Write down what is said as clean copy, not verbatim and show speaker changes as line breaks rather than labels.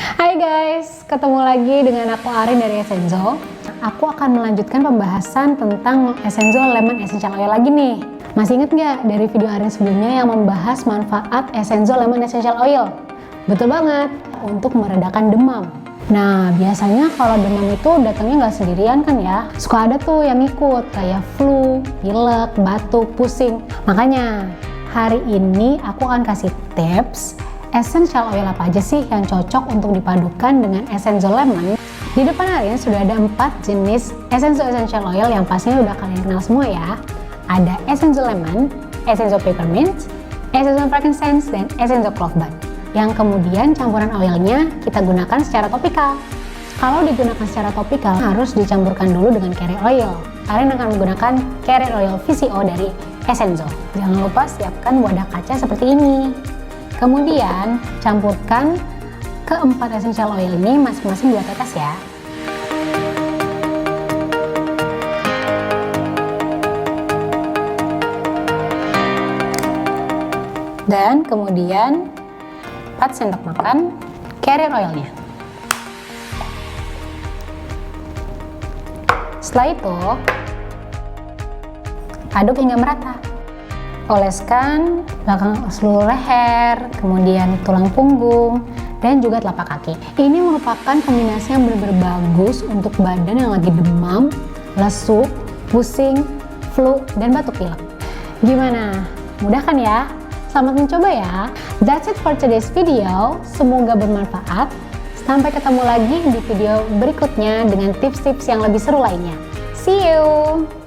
Hai guys, ketemu lagi dengan aku Arin dari Essenzo. Aku akan melanjutkan pembahasan tentang Essenzo Lemon Essential Oil lagi nih. Masih inget nggak dari video Arin sebelumnya yang membahas manfaat Essenzo Lemon Essential Oil? Betul banget, untuk meredakan demam. Nah, biasanya kalau demam itu datangnya nggak sendirian kan ya. Suka ada tuh yang ikut, kayak flu, pilek, batuk, pusing. Makanya, hari ini aku akan kasih tips essential oil apa aja sih yang cocok untuk dipadukan dengan Essenzo Lemon. Di depan Arin sudah ada 4 jenis Essenzo Essential Oil yang pastinya udah kalian kenal semua ya. Ada Essenzo Lemon, Essenzo Peppermint, Essenzo Frankincense, dan Essenzo Clove Bud. Yang kemudian campuran oilnya kita gunakan secara topikal. Kalau digunakan secara topikal harus dicampurkan dulu dengan carrier oil. Arin akan menggunakan carrier oil VCO dari Essenzo. Jangan lupa siapkan wadah kaca seperti ini. Kemudian campurkan keempat essential oil ini masing-masing 2 tetes ya. Dan kemudian 4 sendok makan carrier oilnya. Setelah itu aduk hingga merata. Oleskan belakang seluruh leher, kemudian tulang punggung, dan juga telapak kaki. Ini merupakan kombinasi yang benar-benar bagus untuk badan yang lagi demam, lesu, pusing, flu, dan batuk pilek. Gimana? Mudah kan ya? Selamat mencoba ya! That's it for today's video. Semoga bermanfaat. Sampai ketemu lagi di video berikutnya dengan tips-tips yang lebih seru lainnya. See you!